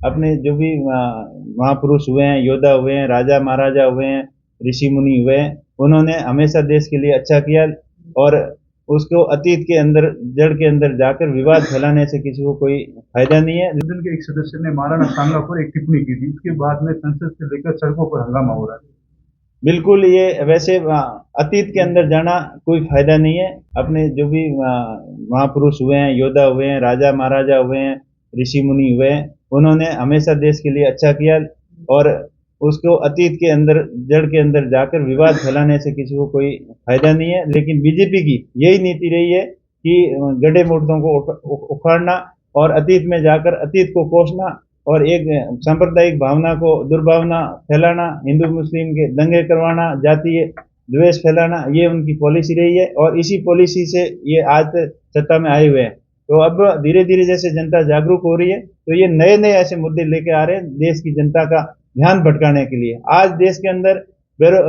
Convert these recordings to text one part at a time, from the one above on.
अपने जो भी महापुरुष हुए हैं, योद्धा हुए हैं, राजा महाराजा हुए हैं, ऋषि मुनि हुए हैं, उन्होंने हमेशा देश के लिए अच्छा किया और उसको अतीत के अंदर, जड़ के अंदर जाकर विवाद फैलाने से किसी को कोई फायदा नहीं है। सदन के एक सदस्य ने महाराणा सांगा पर एक टिप्पणी की थी, उसके बाद में संसद से लेकर सड़कों पर हंगामा हो रहा है। बिल्कुल, ये वैसे अतीत के अंदर जाना कोई फायदा नहीं है। अपने जो भी महापुरुष हुए हैं, योद्धा हुए हैं, राजा महाराजा हुए हैं, ऋषि मुनि हुए हैं, उन्होंने हमेशा देश के लिए अच्छा किया और उसको अतीत के अंदर, जड़ के अंदर जाकर विवाद फैलाने से किसी को कोई फायदा नहीं है। लेकिन बीजेपी की यही नीति रही है कि गड्ढे मुर्दों को उखाड़ना और अतीत में जाकर अतीत को कोसना और एक सांप्रदायिक भावना को, दुर्भावना फैलाना, हिंदू मुस्लिम के दंगे करवाना, जातीय द्वेष फैलाना, ये उनकी पॉलिसी रही है और इसी पॉलिसी से ये आज तक सत्ता में आए हुए हैं। तो अब धीरे धीरे जैसे जनता जागरूक हो रही है, तो ये नए नए ऐसे मुद्दे लेके आ रहे हैं देश की जनता का ध्यान भटकाने के लिए। आज देश के अंदर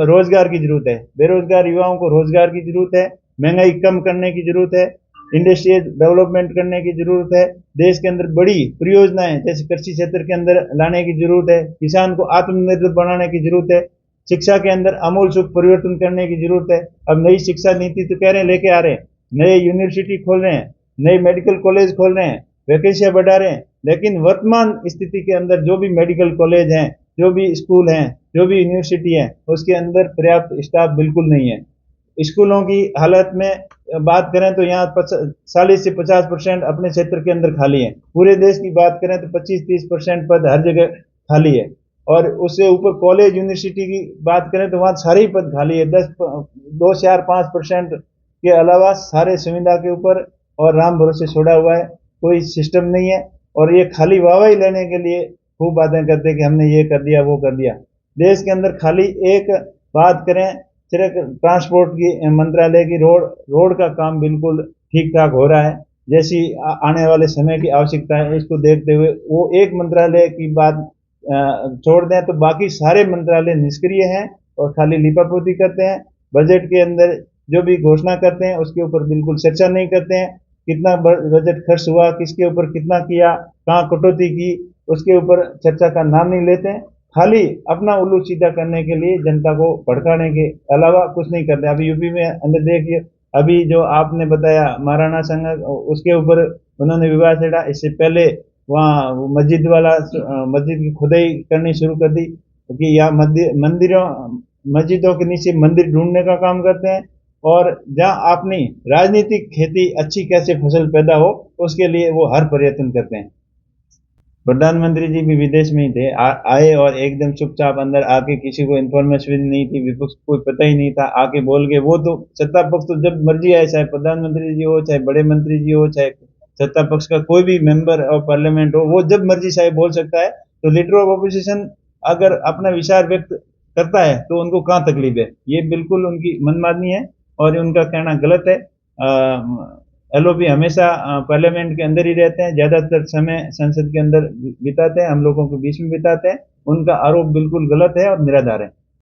रोजगार की जरूरत है, बेरोजगार युवाओं को रोजगार की जरूरत है, महंगाई कम करने की जरूरत है, इंडस्ट्रियल डेवलपमेंट करने की जरूरत है, देश के अंदर बड़ी परियोजनाएं जैसे कृषि क्षेत्र के अंदर लाने की जरूरत है, किसान को आत्मनिर्भर बनाने की जरूरत है, शिक्षा के अंदर आमूल चूल परिवर्तन करने की जरूरत है। अब नई शिक्षा नीति तो कह रहे हैं लेके आ रहे हैं, नए यूनिवर्सिटी खोल रहे हैं, नए मेडिकल कॉलेज खोल रहे हैं, वैकेंसियां बढ़ा रहे हैं, लेकिन वर्तमान स्थिति के अंदर जो भी मेडिकल कॉलेज हैं, जो भी स्कूल हैं, जो भी यूनिवर्सिटी है, उसके अंदर पर्याप्त स्टाफ बिल्कुल नहीं है। स्कूलों की हालत में बात करें तो यहाँ 40 से 50% अपने क्षेत्र के अंदर खाली है। पूरे देश की बात करें तो 25-30% पद हर जगह खाली है और उससे ऊपर कॉलेज यूनिवर्सिटी की बात करें तो वहाँ सारे ही पद खाली है। 2 4 5% के अलावा सारे संविदा के ऊपर और राम भरोसे छोड़ा हुआ है, कोई सिस्टम नहीं है और ये खाली वाहवाही लेने के लिए खूब बातें करते हैं कि हमने ये कर दिया, वो कर दिया। देश के अंदर खाली एक बात करें, सिर्फ ट्रांसपोर्ट की मंत्रालय की रोड का काम बिल्कुल ठीक ठाक हो रहा है, जैसी आने वाले समय की आवश्यकता है इसको देखते हुए वो एक मंत्रालय की बात छोड़ दें तो बाकी सारे मंत्रालय निष्क्रिय हैं और खाली लिपापोती करते हैं। बजट के अंदर जो भी घोषणा करते हैं उसके ऊपर बिल्कुल चर्चा नहीं करते हैं, कितना बजट खर्च हुआ, किसके ऊपर कितना किया, कहाँ कटौती की, उसके ऊपर चर्चा का नाम नहीं लेते हैं। खाली अपना उल्लू सीधा करने के लिए जनता को भड़काने के अलावा कुछ नहीं करते। अभी यूपी में अंदर देखिए, अभी जो आपने बताया महाराणा संघ, उसके ऊपर उन्होंने विवाद छेड़ा। इससे पहले वहाँ मस्जिद वाला मस्जिद की खुदाई करनी शुरू कर दी क्योंकि यहाँ मंदिरों मस्जिदों के नीचे मंदिर ढूंढने का काम करते हैं और जहाँ अपनी राजनीतिक खेती अच्छी कैसे फसल पैदा हो उसके लिए वो हर प्रयत्न करते हैं। प्रधानमंत्री जी भी विदेश में ही थे, आए और एकदम चुपचाप अंदर आके, किसी को इन्फॉर्मेशन भी नहीं थी, विपक्ष को कोई पता ही नहीं था, आके बोल गए। वो तो सत्ता पक्ष तो जब मर्जी आए, चाहे प्रधानमंत्री जी हो, चाहे बड़े मंत्री जी हो, चाहे सत्ता पक्ष का कोई भी मेंबर ऑफ पार्लियामेंट हो, वो जब मर्जी चाहे बोल सकता है। तो लीडर ऑफ अपोजिशन अगर अपना विचार व्यक्त करता है तो उनको कहाँ तकलीफ है? ये बिल्कुल उनकी मनमानी है और उनका कहना गलत है। एलओपी हमेशा पार्लियामेंट के अंदर ही रहते हैं, ज्यादातर समय संसद के अंदर बिताते हैं, हम लोगों के बीच में बिताते हैं। उनका आरोप बिल्कुल गलत है और निराधार है।